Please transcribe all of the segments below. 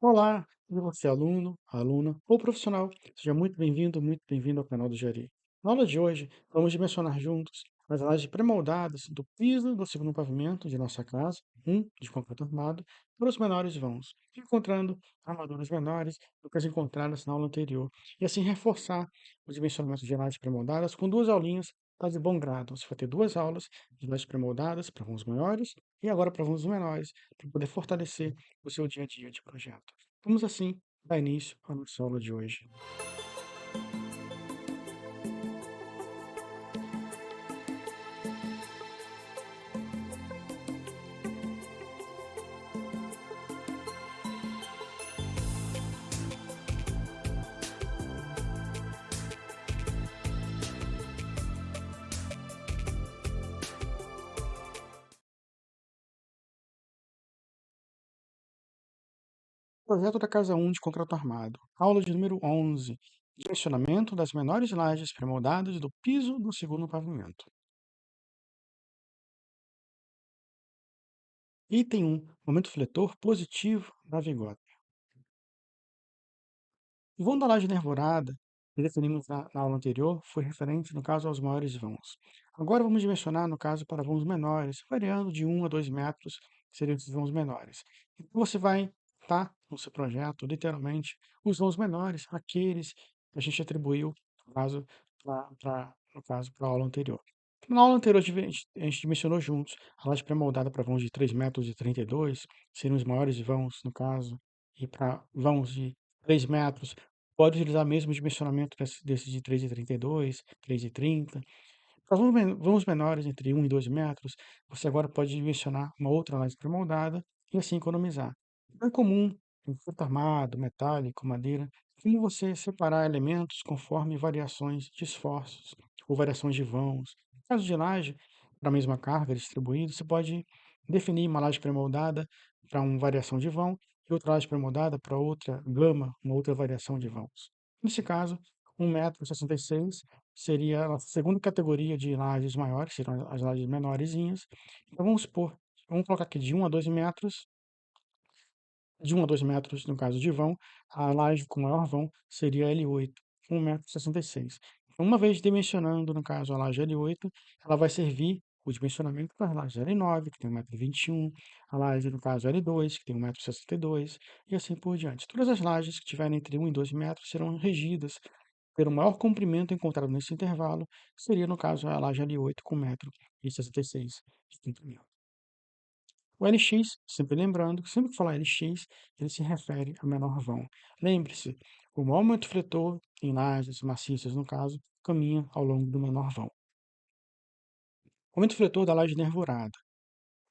Olá, e você, aluno, aluna ou profissional, seja muito bem-vindo ao canal do Jari. Na aula de hoje, vamos dimensionar juntos as lajes pré-moldadas do piso do segundo pavimento de nossa casa, de concreto armado, para os menores vãos, encontrando armaduras menores do que as encontradas na aula anterior, e assim reforçar o dimensionamento de lajes pré-moldadas com duas aulinhas, tá de bom grado. Você vai ter duas aulas de lajes pré-moldadas para vãos maiores e agora para vãos menores, para poder fortalecer o seu dia a dia de projeto. Vamos assim dar início à nossa aula de hoje. Projeto da Casa 1 de concreto armado. Aula de número 11. Dimensionamento das menores lajes pré-moldadas do piso do segundo pavimento. Item 1. Momento fletor positivo da vigota. O vão da laje nervorada, que definimos na aula anterior, foi referente, no caso, aos maiores vãos. Agora vamos dimensionar, no caso, para vãos menores, variando de 1 a 2 metros, que seriam os vãos menores. Então, você vai estar no seu projeto, literalmente, os vãos menores, aqueles que a gente atribuiu, no caso, no caso, para a aula anterior. Na aula anterior, a gente dimensionou juntos a laje pré-moldada para vãos de 3 metros e 32, seriam os maiores vãos, no caso, e para vãos de 3 metros, pode utilizar mesmo o dimensionamento desse de 3,32, 3,30. Para vãos menores, entre 1 e 2 metros, você agora pode dimensionar uma outra laje pré-moldada e assim economizar. É comum, em concreto armado, metálico, madeira, como você separar elementos conforme variações de esforços ou variações de vãos. No caso de laje, para a mesma carga distribuída, você pode definir uma laje pré-moldada para uma variação de vão e outra laje pré-moldada para outra gama, uma outra variação de vãos. Nesse caso, 1,66 m seria a segunda categoria de lajes maiores, seriam as lajes menorzinhas. Então vamos supor, vamos colocar aqui de 1 a 2 metros, de 1 a 2 metros, no caso de vão, a laje com maior vão seria L8, 1,66 m. Então, uma vez dimensionando, no caso, a laje L8, ela vai servir o dimensionamento para a laje L9, que tem 1,21 m, a laje, no caso, L2, que tem 1,62 m, e assim por diante. Todas as lajes que tiverem entre 1 e 2 metros serão regidas pelo maior comprimento encontrado nesse intervalo, que seria, no caso, a laje L8 com 1,66 m de comprimento. O LX, sempre lembrando que sempre que falar LX, ele se refere a menor vão. Lembre-se, o maior momento fletor em lajes maciças, no caso, caminha ao longo do menor vão. Momento fletor da laje nervurada.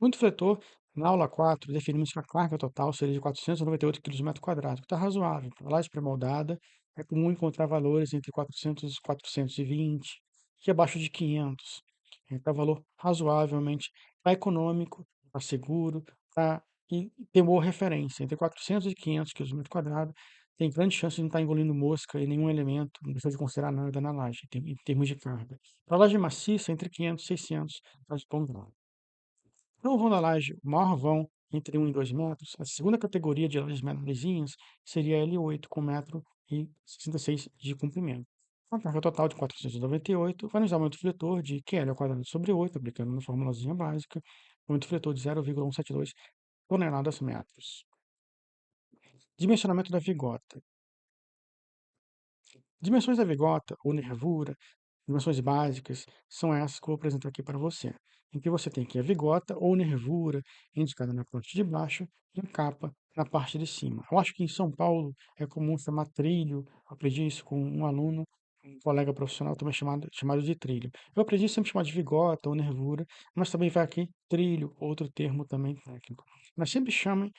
Momento fletor, na aula 4, definimos que a carga total seria de 498 kg/m², que está razoável. Para a laje pré-moldada, é comum encontrar valores entre 400 e 420, e abaixo de 500. Então, é um valor razoavelmente tá econômico, está seguro, tá, e tem boa referência. Entre 400 e 500 kg/m², tem grande chance de não estar engolindo mosca e nenhum elemento, não precisa de considerar nada na laje, em termos de carga. Para a laje maciça, entre 500 e 600, está de bom grado. No vão da laje, o maior vão entre 1 e 2 metros, a segunda categoria de lajes menorzinhas seria L8, com 1,66 m de comprimento. A carga total de 498 vai nos dar um momento fletor de QL² sobre 8, aplicando na formulazinha básica, momento fletor de 0,172 toneladas-metros. Dimensionamento da vigota. Dimensões da vigota, ou nervura, dimensões básicas, são essas que eu vou apresentar aqui para você, em que você tem aqui a vigota ou nervura, indicada na parte de baixo, e a capa na parte de cima. Eu acho que em São Paulo é comum chamar trilho, eu aprendi isso com um aluno, um colega profissional também chamado de trilho. Eu aprendi sempre chamar de vigota ou nervura, mas também vai aqui trilho, outro termo também técnico. Mas sempre chamem,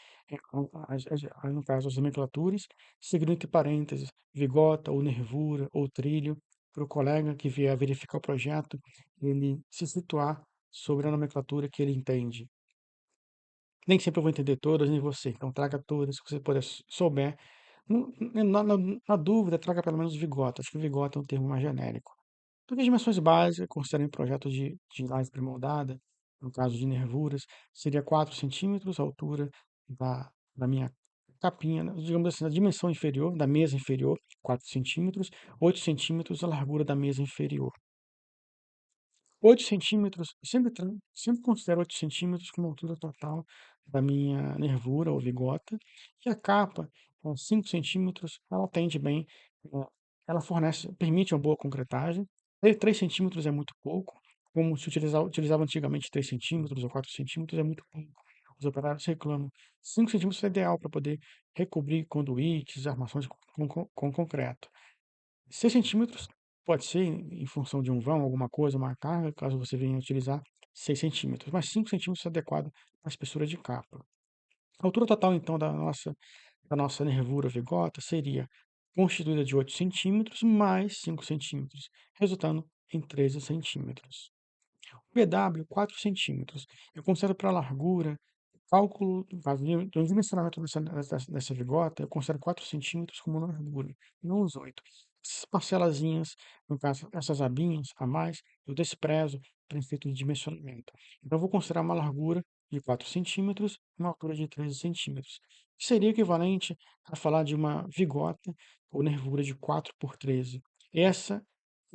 no caso, as nomenclaturas, seguindo entre parênteses, vigota ou nervura ou trilho, para o colega que vier verificar o projeto, ele se situar sobre a nomenclatura que ele entende. Nem sempre eu vou entender todas, nem você. Então, traga todas que você puder souber. Na dúvida, traga pelo menos vigota. Acho que vigota é um termo mais genérico. Porque as dimensões básicas, considerando projetos de laje pré-moldada, no caso de nervuras, seria 4 centímetros a altura da minha capinha, né, digamos assim, na dimensão inferior, da mesa inferior, 4 centímetros, 8 centímetros a largura da mesa inferior. 8 centímetros, sempre considero 8 centímetros como altura total da minha nervura ou vigota, e a capa, com 5 centímetros, ela atende bem, eh, ela permite uma boa concretagem. 3 centímetros é muito pouco, como se utilizava antigamente 3 centímetros ou 4 centímetros, é muito pouco. Os operários reclamam. 5 centímetros é ideal para poder recobrir conduítes, armações com concreto. 6 centímetros pode ser em função de um vão, alguma coisa, uma carga, caso você venha utilizar 6 centímetros, mas 5 centímetros é adequado para a espessura de capa. A altura total, então, da nossa nervura vigota seria constituída de 8 centímetros mais 5 centímetros, resultando em 13 centímetros. PW, 4 centímetros. Eu considero para a largura, cálculo do dimensionamento dessa vigota, eu considero 4 centímetros como largura, não os 8. Essas parcelazinhas, no caso, essas abinhas a mais, eu desprezo para efeito de dimensionamento. Então, eu vou considerar uma largura de 4 centímetros e uma altura de 13 centímetros. Seria equivalente a falar de uma vigota ou nervura de 4 por 13. Esse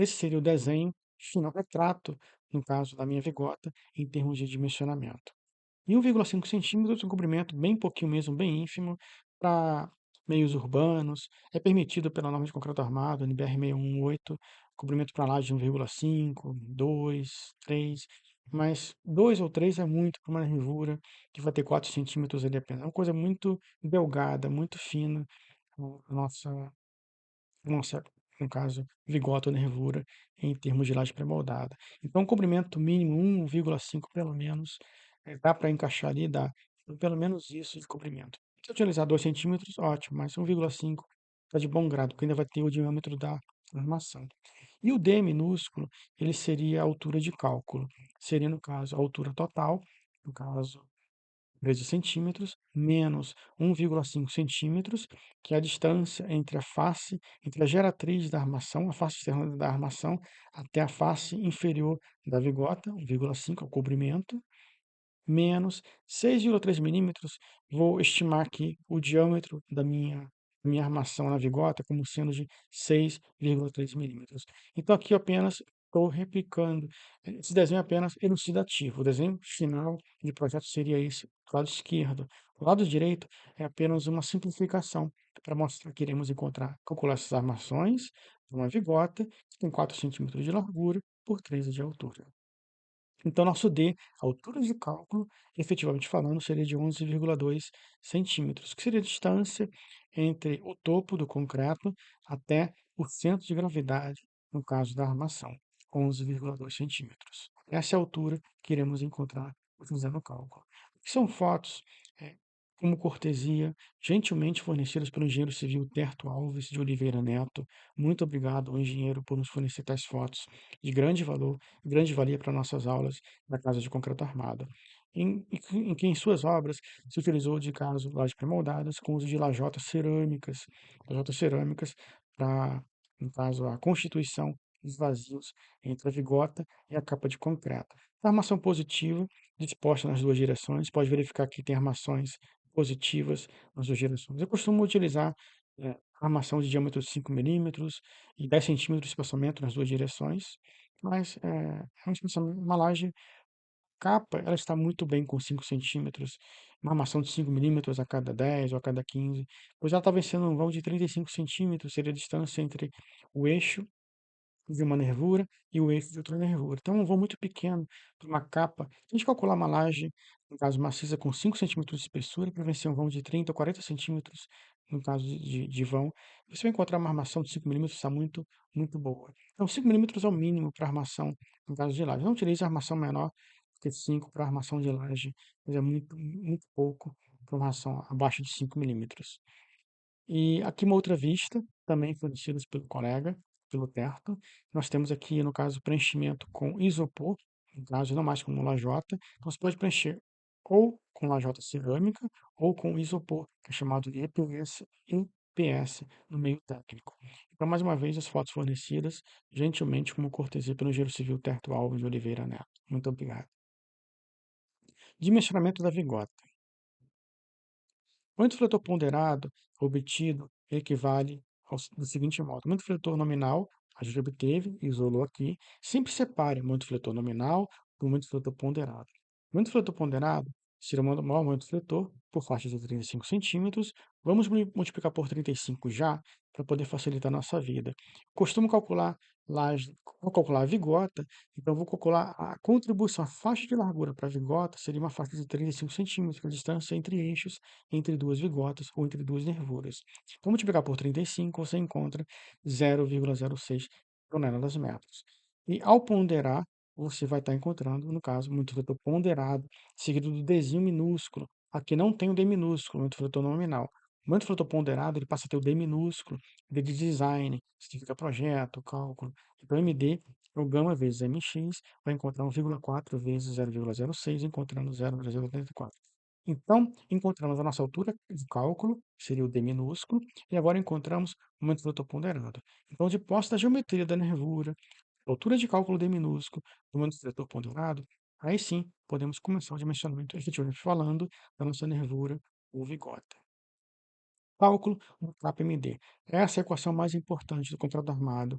seria o desenho final, retrato, no caso da minha vigota, em termos de dimensionamento. E 1,5 centímetros, um comprimento bem pouquinho mesmo, bem ínfimo, para meios urbanos. É permitido pela norma de concreto armado, NBR 618, comprimento para laje de 1,5, 2, 3. Mas 2 ou 3 é muito para uma nervura que vai ter 4 centímetros ali apenas. É uma coisa muito delgada, muito fina, a nossa, no caso, vigota ou nervura, em termos de laje pré-moldada. Então, um comprimento mínimo 1,5 pelo menos, dá para encaixar ali, dá pelo menos isso de comprimento. Se utilizar 2 centímetros, ótimo, mas 1,5 está de bom grado, porque ainda vai ter o diâmetro da armação. E o D minúsculo, ele seria a altura de cálculo. Seria, no caso, a altura total, no caso, 13 centímetros, menos 1,5 centímetros, que é a distância entre a geratriz da armação, a face externa da armação, até a face inferior da vigota, 1,5 é o comprimento, menos 6,3 milímetros. Vou estimar aqui o diâmetro da minha armação na vigota como sendo de 6,3 milímetros. Então, aqui eu apenas estou replicando. Esse desenho é apenas elucidativo. O desenho final de projeto seria esse, do lado esquerdo. O lado direito é apenas uma simplificação para mostrar que iremos calcular essas armações de uma vigota que tem 4 centímetros de largura por 13 de altura. Então, nosso D, a altura de cálculo, efetivamente falando, seria de 11,2 centímetros, que seria a distância entre o topo do concreto até o centro de gravidade, no caso da armação, 11,2 centímetros. Essa é a altura que iremos encontrar utilizando o cálculo. São fotos, eh, como cortesia, gentilmente fornecidas pelo engenheiro civil Terto Alves de Oliveira Neto. Muito obrigado ao engenheiro por nos fornecer tais fotos de grande valor, grande valia para nossas aulas da Casa de Concreto Armado, em que em suas obras se utilizou de caso lajes pré-moldadas com uso de lajotas cerâmicas para, no caso, a constituição dos vazios entre a vigota e a capa de concreto. A armação positiva, disposta nas duas direções, pode verificar que tem armações positivas nas duas direções. Eu costumo utilizar armação de diâmetro de 5 milímetros e 10 centímetros de espaçamento nas duas direções, mas é um espaçamento, uma laje capa, ela está muito bem com 5 centímetros, uma armação de 5 milímetros a cada 10 ou a cada 15, pois ela está vencendo um vão de 35 centímetros, seria a distância entre o eixo de uma nervura e o eixo de outra nervura. Então, um vão muito pequeno para uma capa. Se a gente calcular uma laje, no caso maciça, com 5 centímetros de espessura, para vencer um vão de 30 ou 40 centímetros, no caso de vão, você vai encontrar uma armação de 5 milímetros, está muito, muito boa. Então, 5 milímetros é o mínimo para armação, no caso de laje. Não utilize armação menor que 5 para armação de laje, mas é muito, muito pouco para uma armação abaixo de 5 milímetros. E aqui uma outra vista, também fornecidas pelo colega, pelo Terto. Nós temos aqui, no caso, preenchimento com isopor, no caso, não mais com lajota. Então, você pode preencher ou com lajota cerâmica ou com isopor, que é chamado de EPS no meio técnico. Então, mais uma vez, as fotos fornecidas, gentilmente, como cortesia pelo engenheiro civil Terto Alves de Oliveira Neto. Muito obrigado. Dimensionamento da vigota. O antifletor ponderado obtido equivale do seguinte modo: o antifletor nominal, a gente obteve, isolou aqui, sempre separe o antifletor nominal do antifletor ponderado. O antifletor ponderado será o maior antifletor por faixa de 35 centímetros. Vamos multiplicar por 35 já, para poder facilitar a nossa vida. Costumo calcular vou calcular a vigota, então vou calcular a contribuição, a faixa de largura para a vigota seria uma faixa de 35 centímetros, que é a distância entre eixos, entre duas vigotas ou entre duas nervuras. Então, multiplicar por 35, você encontra 0,06 toneladas metros. E ao ponderar, você vai estar encontrando, no caso, muito vetor ponderado, seguido do Dzinho minúsculo. Aqui não tem o D minúsculo, muito vetor nominal. O antifletor ponderado, ele passa a ter o D minúsculo, D de design, significa projeto, cálculo. Então, MD é o gama vezes MX, vai encontrar 1,4 vezes 0,06, encontrando 0,084. Então, encontramos a nossa altura de cálculo, que seria o D minúsculo, e agora encontramos o momento do ponderado. Então, de posse da geometria da nervura, altura de cálculo D minúsculo, do momento do vetor ponderado, aí sim podemos começar o dimensionamento, efetivamente falando, da nossa nervura ou vigota. Cálculo do CAP-MD. Essa é a equação mais importante do contrato armado.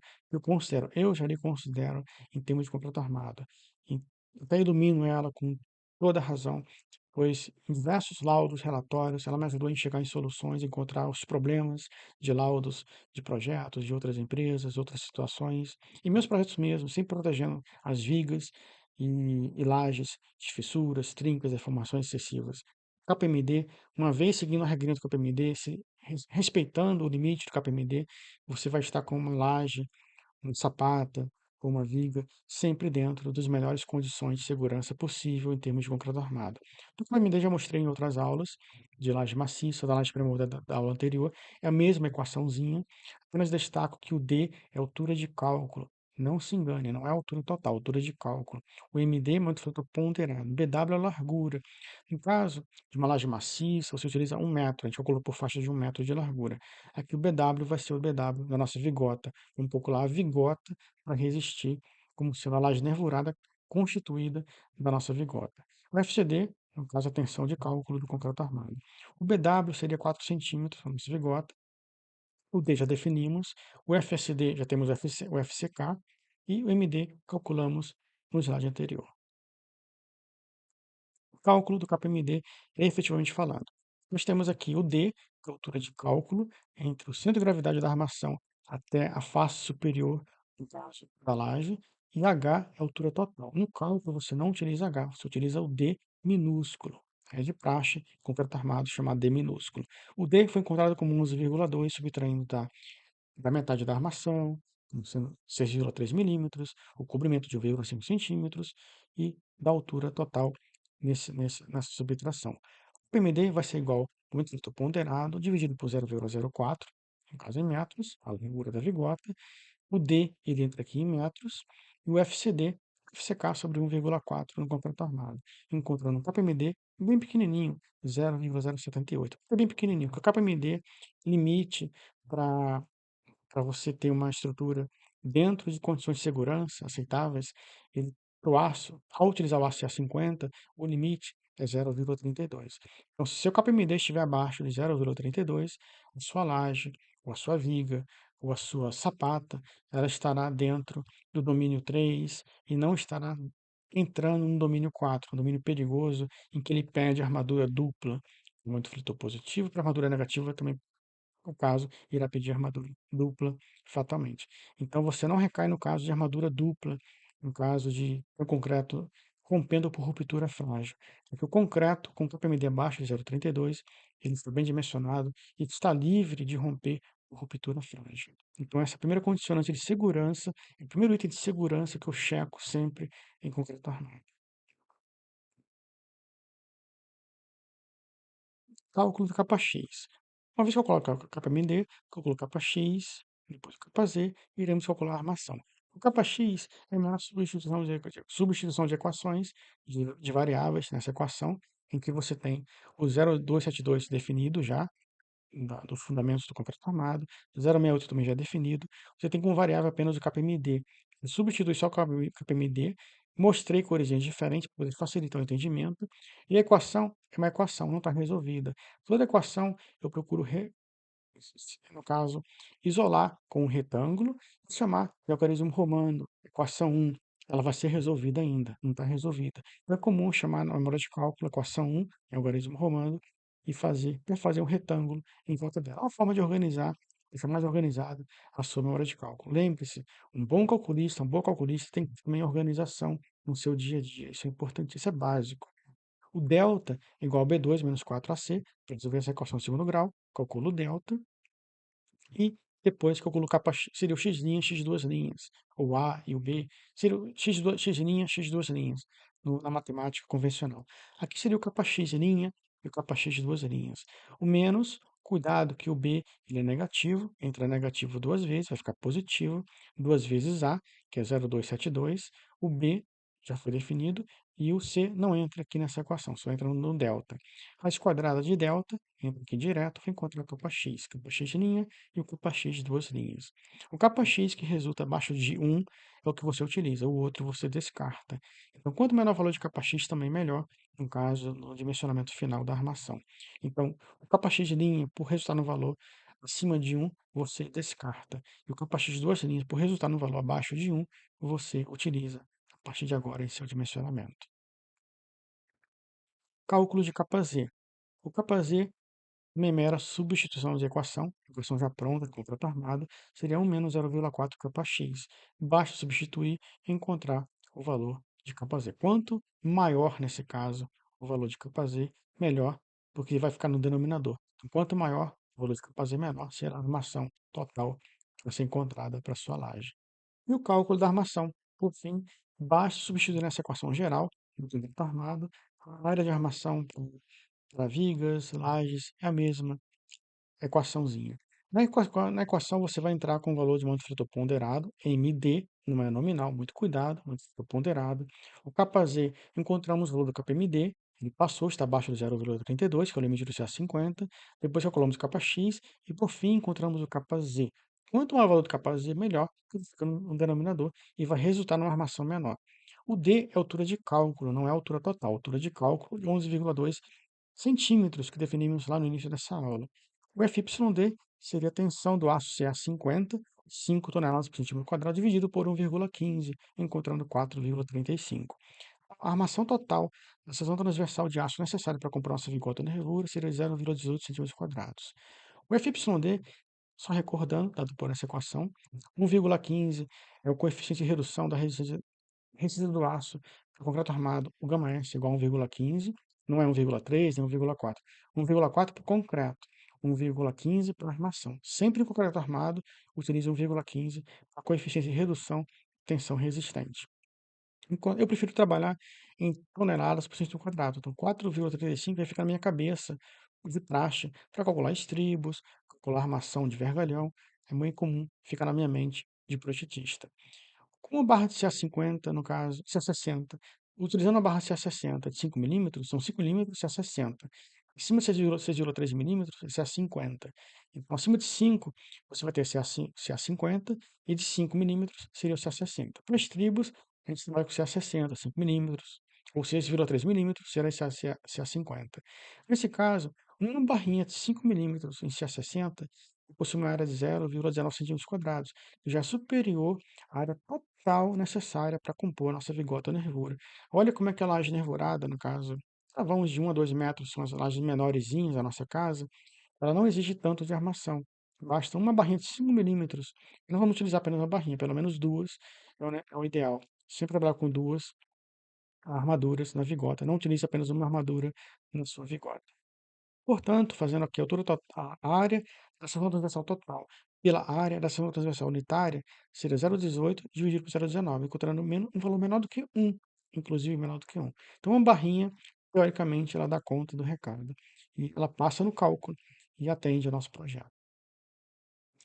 Eu já lhe considero em termos de contrato armado. E até domino ela com toda a razão, pois em diversos laudos, relatórios, ela me ajudou a enxergar em soluções, encontrar os problemas de laudos, de projetos, de outras empresas, outras situações, e meus projetos mesmo, sempre protegendo as vigas e lajes de fissuras, trincas, deformações excessivas. KPMD, uma vez seguindo a regrinha do KPMD, respeitando o limite do KPMD, você vai estar com uma laje, uma sapata ou uma viga, sempre dentro das melhores condições de segurança possível em termos de concreto armado. Do KPMD já mostrei em outras aulas, de laje maciça, da laje pré-moldada da aula anterior, é a mesma equaçãozinha, apenas destaco que o D é altura de cálculo. Não se engane, não é altura total, altura de cálculo. O MD é uma altura ponderada, BW é a largura. No caso de uma laje maciça, você utiliza 1 metro, a gente calculou por faixa de 1 metro de largura. Aqui o BW vai ser o BW da nossa vigota, um pouco lá a vigota para resistir, como sendo a laje nervurada constituída da nossa vigota. O FCD, no caso, a tensão de cálculo do concreto armado. O BW seria 4 centímetros, a nossa vigota. O D já definimos. O FSD já temos o FCK. E o MD calculamos no slide anterior. O cálculo do KPMD, efetivamente falando. Nós temos aqui o D, que é a altura de cálculo, entre o centro de gravidade da armação até a face superior, no caso da laje, e H é a altura total. No cálculo, você não utiliza H, você utiliza o D minúsculo. É de praxe, concreto armado, chamado D minúsculo. O D foi encontrado como 11,2, subtraindo da metade da armação, sendo 6,3 milímetros, o comprimento de 1,5 centímetros e da altura total nessa subtração. O PMD vai ser igual ao metrito ponderado dividido por 0,04, no caso em metros, a largura da vigota. O D, ele entra aqui em metros, e o FCD, FCK sobre 1,4 no completo armado, encontrando um KPMD bem pequenininho, 0,078. É bem pequenininho, porque o KPMD limite para você ter uma estrutura dentro de condições de segurança aceitáveis, para o aço, ao utilizar o aço A50, o limite é 0,32. Então, se seu KPMD estiver abaixo de 0,32, a sua laje, ou a sua viga, ou a sua sapata, ela estará dentro do domínio 3 e não estará entrando no domínio 4, um domínio perigoso, em que ele pede armadura dupla, muito fritor positivo, para armadura negativa também no caso, irá pedir armadura dupla fatalmente. Então, você não recai no caso de armadura dupla, no caso de um concreto rompendo por ruptura frágil. Porque o concreto, com KPMD abaixo de 0,32, ele foi bem dimensionado e está livre de romper por ruptura frágil. Então, essa é a primeira condicionante de segurança, é o primeiro item de segurança que eu checo sempre em concreto armado. Cálculo da capa X. Uma vez que eu coloco a capa MD, calculo a capa X, depois a capa Z, iremos calcular a armação. O capa X é a substituição de equações de variáveis nessa equação, em que você tem o 0,272 definido já, dos fundamentos do concreto armado, 0,68 também já é definido. Você tem como variável apenas o KPMD. Você substitui só o KPMD, Mostrei cores diferentes para poder facilitar o entendimento. E a equação é uma equação, não está resolvida. Toda equação eu procuro no caso, isolar com um retângulo e chamar de algarismo romano, equação 1. Ela vai ser resolvida ainda, não está resolvida. Então, é comum chamar na memória de cálculo equação 1, em algarismo romano, e fazer um retângulo em volta dela. É uma forma de organizar, deixar mais organizada a sua memória de cálculo. Lembre-se, um bom calculista, um bom calculista tem também organização no seu dia a dia. Isso é importante, isso é básico. O delta é igual a B2 menos 4AC. Para resolver essa equação de segundo grau, calculo o delta. E depois que eu colocar seria o x', x duas linhas, o A e o B, seria o x', x duas linhas, na matemática convencional. Aqui seria o capa x' e o capa x duas linhas. O menos, cuidado que o B ele é negativo, entra negativo duas vezes, vai ficar positivo, duas vezes A, que é 0,272, o B já foi definido, e o C não entra aqui nessa equação, só entra no delta. Raiz quadrada de delta, entra aqui direto, vai encontrar o capa x' e o capa x duas linhas. O capa x que resulta abaixo de 1 é o que você utiliza, o outro você descarta. Então, quanto menor o valor de capa x, também melhor, no caso, no dimensionamento final da armação. Então, o capa x por resultar no valor acima de 1, você descarta. E o capa x duas linhas, por resultar no valor abaixo de 1, você utiliza a partir de agora em seu dimensionamento. Cálculo de capa z. O capa z, uma mera substituição de equação já pronta, contrato armado, seria 1 menos 0,4 capa x. Basta substituir e encontrar o valor de capa z. Quanto maior, nesse caso, o valor de capa z, melhor, porque vai ficar no denominador. Então, quanto maior o valor de capa z, menor será a armação total a ser encontrada para a sua laje. E o cálculo da armação. Por fim, basta substituir nessa equação geral, do contrato armado, a área de armação para vigas, lajes, é a mesma equaçãozinha. Na equação, você vai entrar com o valor de monte fritor ponderado, MD, não é nominal, muito cuidado, monte fritor ponderado. O capa Z, encontramos o valor do capa MD, ele passou, está abaixo de 0,32, que é o limite do CA50. Depois calculamos o capa X e, por fim, encontramos o capa Z. Quanto maior o valor do capa Z, melhor, porque fica no denominador e vai resultar numa armação menor. O D é a altura de cálculo, não é a altura total. A altura de cálculo de 11,2 centímetros, que definimos lá no início dessa aula. O FYD seria a tensão do aço CA50, 5 toneladas por centímetro quadrado, dividido por 1,15, encontrando 4,35. A armação total da seção transversal de aço necessária para comprar uma vigota nervura seria 0,18 centímetros quadrados. O FYD, só recordando, dado por essa equação, 1,15 é o coeficiente de redução da resistência do aço para o concreto armado, o γS igual a 1,15, não é 1,3, nem 1,4. 1,4 para o concreto, 1,15 para a armação. Sempre em concreto armado, utilize 1,15 para coeficiente de redução tensão resistente. Eu prefiro trabalhar em toneladas por centímetro quadrado. Então, 4,35 vai ficar na minha cabeça de praxe para calcular estribos, calcular armação de vergalhão. É muito comum ficar na minha mente de projetista. Com a barra de CA50, no caso, CA60, utilizando a barra CA60 de 5 milímetros, são 5 milímetros CA60. Em cima de 6,3 milímetros, CA50. Então, acima de 5, você vai ter CA50, e de 5 milímetros seria o CA60. Para estribos, a gente vai com CA60, 5 milímetros, ou 6,3 milímetros será CA50. Nesse caso, uma barrinha de 5 milímetros em CA60 possui uma área de 0,19 centímetros quadrados, que já é superior à área total necessária para compor a nossa vigota nervura. Olha como é que a laje nervurada, no caso, vamos de 1 a 2 metros, são as lajes menorzinhas da nossa casa, ela não exige tanto de armação. Basta uma barrinha de 5 milímetros. Não vamos utilizar apenas uma barrinha, pelo menos duas é o ideal. Sempre trabalhar com duas armaduras na vigota. Não utilize apenas uma armadura na sua vigota. Portanto, fazendo aqui a altura a área da seção transversal total pela área da seção transversal unitária seria 0,18 dividido por 0,19, encontrando um valor menor do que 1, inclusive menor do que 1. Então, uma barrinha, teoricamente, ela dá conta do recado. E ela passa no cálculo e atende ao nosso projeto.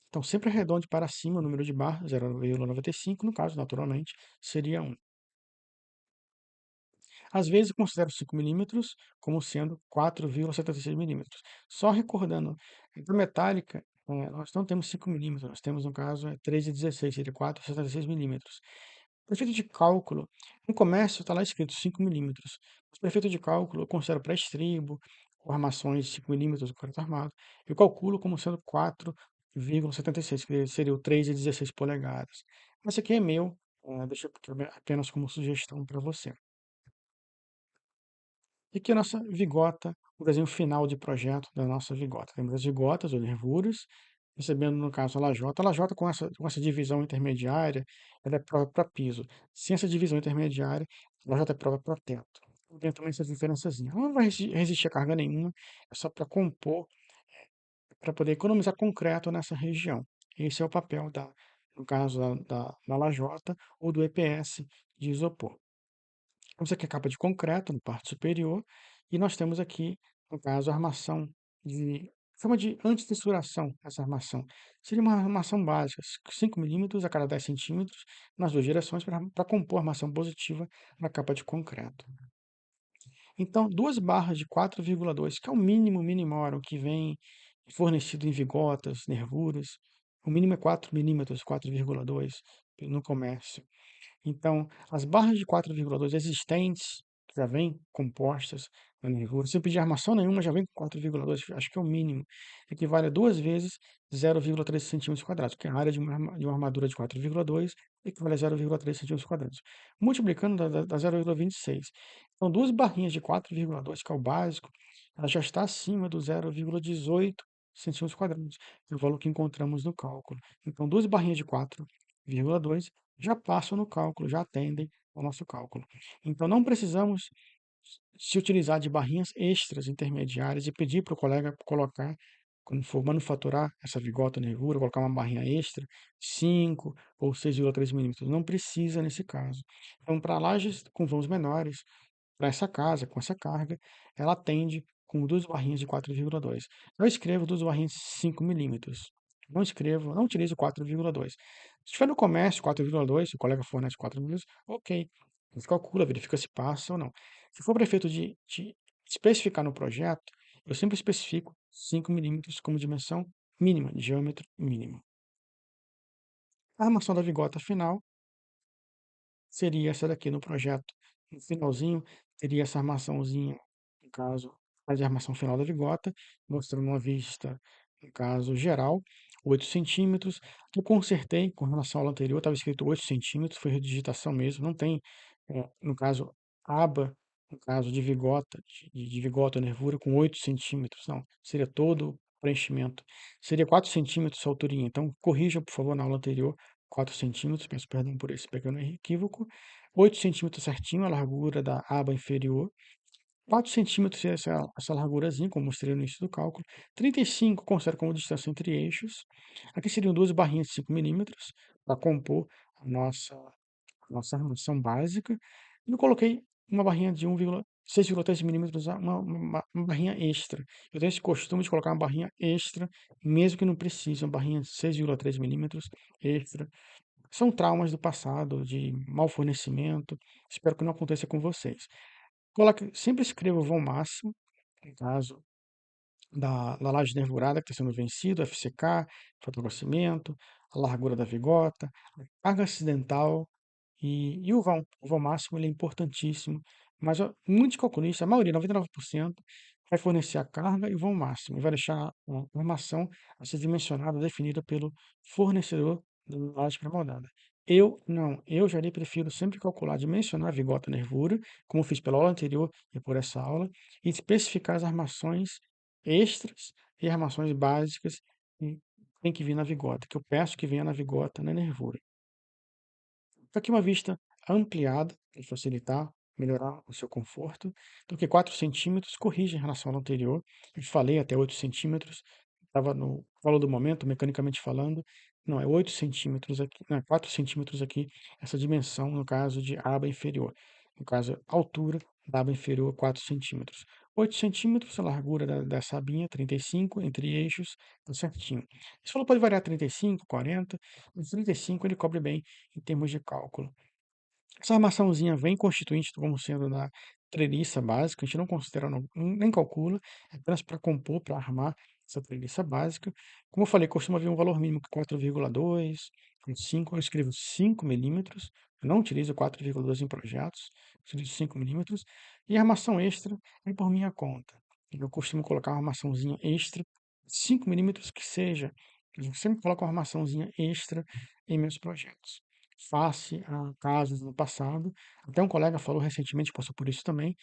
Então, sempre arredonde para cima o número de barras, 0,95, no caso, naturalmente, seria 1. Às vezes, eu considero 5 milímetros como sendo 4,76 milímetros. Só recordando, da metálica, nós não temos 5 milímetros, nós temos, no caso, 3,16, seria 4,76 milímetros. Para efeito de cálculo, no comércio está lá escrito 5 milímetros. Mas para efeito de cálculo, eu considero pré-estribo, ou armações de 5 milímetros do correto armado. Eu calculo como sendo 4,76, que seria o 3,16 polegadas. Mas isso aqui é meu, deixa eu apenas como sugestão para você. E aqui a nossa vigota, o desenho final de projeto da nossa vigota. Temos as vigotas ou nervuras, recebendo, no caso, a lajota. A lajota com essa divisão intermediária, ela é própria para piso. Sem essa divisão intermediária, a lajota é própria para teto. Tem também essa diferençazinha. Ela não vai resistir a carga nenhuma, é só para compor, para poder economizar concreto nessa região. Esse é o papel no caso da lajota ou do EPS de isopor. Temos aqui a capa de concreto na parte superior e nós temos aqui, no caso, a armação de chama de antitensuração, essa armação. Seria uma armação básica, 5 milímetros a cada 10 centímetros, nas duas direções, para compor a armação positiva na capa de concreto. Então, duas barras de 4,2, que é o mínimo minimal, que vem fornecido em vigotas, nervuras. O mínimo é 4 milímetros, 4,2 no comércio. Então, as barras de 4,2 existentes, que já vêm compostas na nervura, se eu pedir armação nenhuma, já vem com 4,2, acho que é o mínimo, equivale a duas vezes 0,3 centímetros quadrados, que é a área de uma armadura de 4,2 equivale a 0,3 centímetros quadrados, multiplicando da 0,26. Então, duas barrinhas de 4,2, que é o básico, ela já está acima do 0,18 centímetros quadrados, que é o valor que encontramos no cálculo. Então, duas barrinhas de 4,2 já passam no cálculo, já atendem ao nosso cálculo. Então, não precisamos se utilizar de barrinhas extras intermediárias e pedir para o colega colocar, quando for manufaturar essa vigota nervura, colocar uma barrinha extra, 5 ou 6,3 milímetros. Não precisa nesse caso. Então, para lajes com vãos menores, para essa casa, com essa carga, ela atende com duas barrinhas de 4,2. Eu escrevo duas barrinhas de 5 milímetros. Não escrevo, não utilizo 4,2. Se estiver no comércio 4,2, se o colega fornece 4,2, ok. Você calcula, verifica se passa ou não. Se for para efeito de especificar no projeto, eu sempre especifico 5 milímetros como dimensão mínima, diâmetro mínimo. A armação da vigota final seria essa daqui no projeto. No finalzinho, teria essa armaçãozinha, no caso, faz a armação final da vigota, mostrando uma vista, no caso, geral, 8 centímetros. Eu consertei com relação ao anterior, estava escrito 8 centímetros, foi redigitação mesmo, não tem, no caso, aba, no caso de vigota, de vigota nervura, com 8 centímetros, não, seria todo o preenchimento. Seria 4 centímetros a alturinha, então corrija, por favor, na aula anterior, 4 centímetros, peço perdão por esse pequeno equívoco, 8 centímetros certinho a largura da aba inferior, 4 centímetros essa largurazinha, como mostrei no início do cálculo, 35 considero como distância entre eixos, aqui seriam duas barrinhas de 5 milímetros para compor a nossa armação básica, e eu coloquei uma barrinha de 6,3 milímetros, uma barrinha extra. Eu tenho esse costume de colocar uma barrinha extra, mesmo que não precise, uma barrinha de 6,3 milímetros extra. São traumas do passado, de mau fornecimento. Espero que não aconteça com vocês. Sempre escreva o vão máximo, no caso da laje nervurada que está sendo vencido, FCK, fatogrossimento, a largura da vigota, a carga acidental e o vão máximo ele é importantíssimo. Mas ó, muitos calculistas, a maioria, 99%, vai fornecer a carga e o vão máximo, e vai deixar a armação a ser dimensionada, definida pelo fornecedor da laje pré-moldada. Eu não, eu já prefiro sempre calcular, dimensionar a vigota nervura, como fiz pela aula anterior e por essa aula, e especificar as armações extras e armações básicas que tem que vir na vigota, que eu peço que venha na vigota, na nervura. Fica aqui uma vista ampliada para facilitar, melhorar o seu conforto, do que 4 centímetros, corrige em relação ao anterior. Eu falei até 8 centímetros, estava no valor do momento, mecanicamente falando. Não, é 8 centímetros aqui, não, é 4 centímetros aqui, essa dimensão, no caso de aba inferior. No caso, a altura da aba inferior, 4 centímetros. 8 centímetros, a largura dessa abinha, 35, entre eixos, tá certinho. Esse valor pode variar 35, 40, mas 35 ele cobre bem em termos de cálculo. Essa armaçãozinha vem constituinte como sendo da treliça básica, a gente não considera, nem calcula, é apenas para compor, para armar essa treliça básica. Como eu falei, costuma vir um valor mínimo que 4,2, 5, eu escrevo 5 milímetros, Eu não utilizo 4,2 em projetos, utilizo 5 mm, e armação extra é por minha conta. Eu costumo colocar uma armaçãozinha extra, 5 mm que seja, eu sempre coloco uma armaçãozinha extra em meus projetos. Face a casos no passado, até um colega falou recentemente, passou por isso também,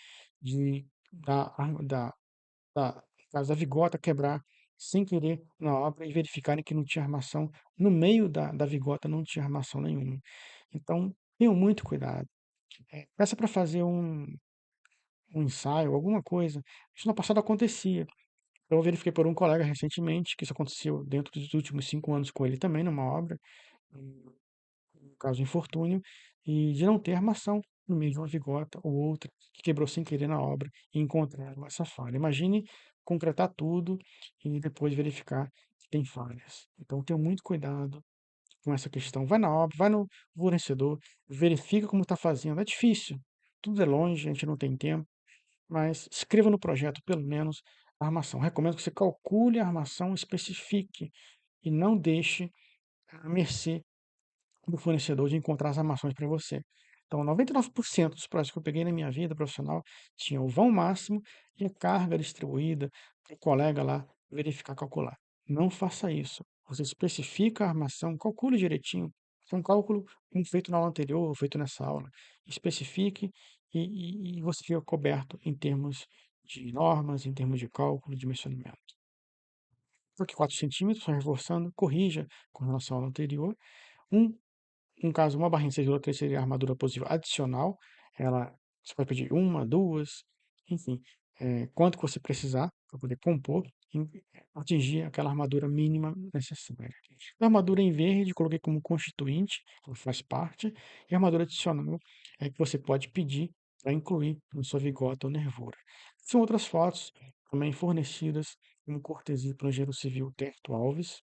de no caso da vigota quebrar sem querer na obra e verificarem que não tinha armação, no meio da vigota não tinha armação nenhuma. Então, tenham muito cuidado. Peça para fazer um ensaio, alguma coisa. Isso no passado acontecia. Eu verifiquei por um colega recentemente que isso aconteceu dentro dos últimos 5 anos com ele também, numa obra, no caso infortúnio, e de não ter armação no meio de uma vigota ou outra, que quebrou sem querer na obra e encontraram essa falha. Imagine concretar tudo e depois verificar que tem falhas. Então, tenha muito cuidado com essa questão. Vai na obra, vai no fornecedor, verifica como está fazendo. É difícil, tudo é longe, a gente não tem tempo, mas escreva no projeto, pelo menos, a armação. Recomendo que você calcule a armação, especifique e não deixe à mercê do fornecedor de encontrar as armações para você. Então, 99% dos projetos que eu peguei na minha vida profissional tinha o vão máximo e a carga distribuída para o colega lá verificar, calcular. Não faça isso. Você especifica a armação, calcule direitinho. Foi um cálculo feito na aula anterior, ou feito nessa aula. Especifique e você fica coberto em termos de normas, em termos de cálculo, dimensionamento. Porque 4 centímetros, só reforçando, corrija com relação à aula anterior. Um No caso, uma barrinha 6,3 seria a armadura positiva adicional. Ela, você pode pedir uma, duas, enfim, quanto que você precisar para poder compor e atingir aquela armadura mínima necessária. A armadura em verde, coloquei como constituinte, ela faz parte, e a armadura adicional é que você pode pedir para incluir na sua vigota ou nervura. São outras fotos também fornecidas como cortesia pelo engenheiro civil Terto Alves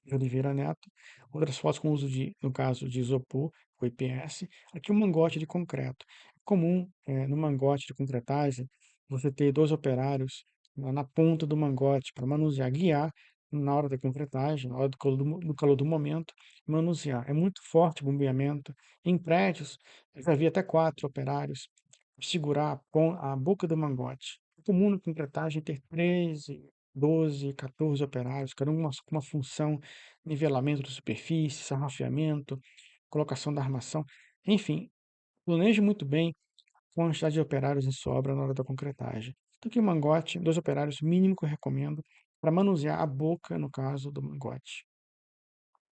de Oliveira Neto, outras fotos com uso de, no caso, de isopor, ou IPS. Aqui um mangote de concreto. É comum, no mangote de concretagem, você ter dois operários na ponta do mangote para manusear, guiar na hora da concretagem, na hora do calor do momento, manusear. É muito forte o bombeamento. Em prédios, eu já vi até 4 operários segurar a boca do mangote. É comum na concretagem ter 13, 12, 14 operários, cada um com uma função, nivelamento de superfície, sarrafiamento, colocação da armação, enfim, planeje muito bem a quantidade de operários em sua obra na hora da concretagem. Então, aqui o mangote, 2 operários mínimo que eu recomendo para manusear a boca, no caso do mangote.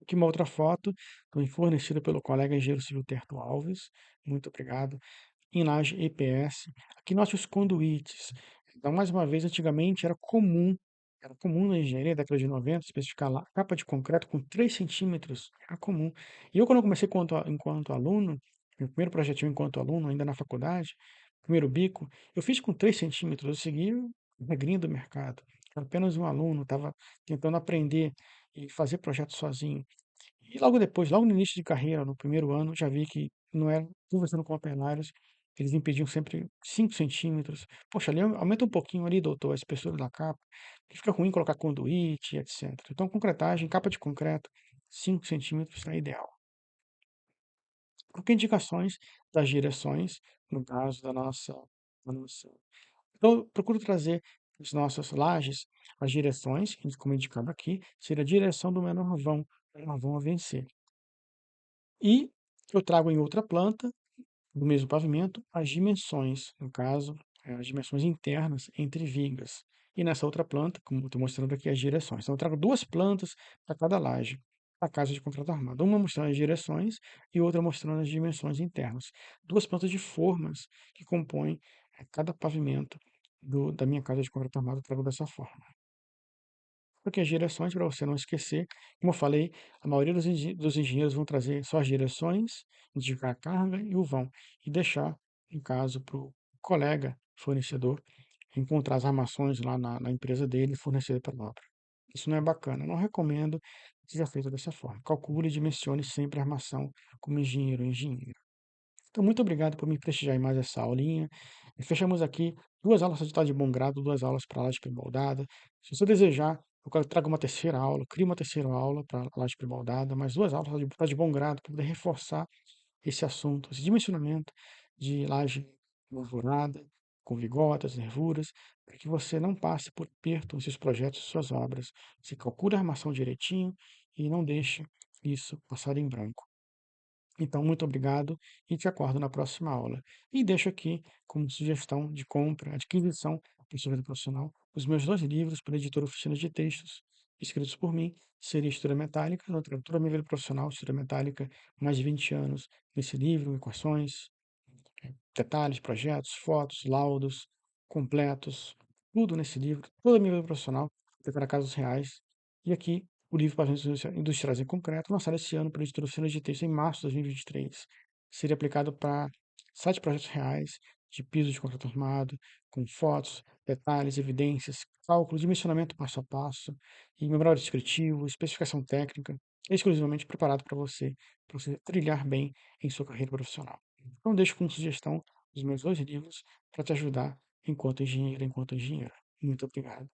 Aqui uma outra foto, também fornecida pelo colega engenheiro civil Terto Alves, muito obrigado em laje EPS. Aqui note os conduítes. Então, mais uma vez, antigamente era comum na engenharia, década de 90, especificar lá, capa de concreto com 3 centímetros, era comum. E eu, quando eu comecei enquanto aluno, meu primeiro projetinho enquanto aluno, ainda na faculdade, primeiro bico, eu fiz com 3 centímetros, eu segui a regrinha do mercado. Era apenas um aluno, estava tentando aprender e fazer projeto sozinho. E logo depois, logo no início de carreira, no primeiro ano, já vi que não era, conversando com operários, eles me pediam sempre 5 centímetros. Poxa, ali aumenta um pouquinho ali, doutor, a espessura da capa, que fica ruim colocar conduíte, etc. Então, concretagem, capa de concreto, 5 centímetros é ideal. Porque indicações das direções, no caso da nossa. Então, eu procuro trazer as nossas lajes, as direções, como indicado aqui, seria a direção do menor vão a vencer. E eu trago em outra planta, do mesmo pavimento, as dimensões, no caso, as dimensões internas entre vigas. E nessa outra planta, como eu estou mostrando aqui, as direções. Então, eu trago 2 plantas para cada laje, da casa de concreto armado. Uma mostrando as direções e outra mostrando as dimensões internas. 2 plantas de formas que compõem cada pavimento da minha casa de concreto armado, eu trago dessa forma. Porque as direções, para você não esquecer, como eu falei, a maioria dos engenheiros vão trazer só as direções, indicar a carga e o vão, e deixar, em caso, para o colega fornecedor encontrar as armações lá na empresa dele e fornecer para a obra. Isso não é bacana, eu não recomendo que seja feito dessa forma. Calcule e dimensione sempre a armação como engenheiro ou engenheira. Então, muito obrigado por me prestigiar em mais essa aulinha. E fechamos aqui 2 aulas de de bom grado, 2 aulas para a laje pré-moldada. Se você desejar, eu trago uma terceira aula, crio uma terceira aula para a laje pré-moldada, mais 2 aulas de bom grado para poder reforçar esse assunto, esse dimensionamento de laje alvorada, com vigotas, nervuras, para que você não passe por aperto nos seus projetos e suas obras. Você calcule a armação direitinho e não deixe isso passar em branco. Então, muito obrigado e te aguardo na próxima aula. E deixo aqui como sugestão de compra, adquisição para sua vida profissional, os meus 2 livros pela editora Oficina de Textos, escritos por mim, seria História Metálica, toda a minha vida profissional, História Metálica, mais de 20 anos nesse livro, equações, detalhes, projetos, fotos, laudos completos, tudo nesse livro, toda a minha vida profissional, para casos reais. E aqui, o livro Paixões Industriais em Concreto, lançado esse ano pela editora Oficina de Texto em março de 2023. Seria aplicado para 7 projetos reais de piso de concreto armado, com fotos, detalhes, evidências, cálculo, dimensionamento passo a passo, e memorial descritivo, especificação técnica, exclusivamente preparado para você trilhar bem em sua carreira profissional. Então, deixo como sugestão os meus 2 livros para te ajudar enquanto engenheiro, enquanto engenheira. Muito obrigado.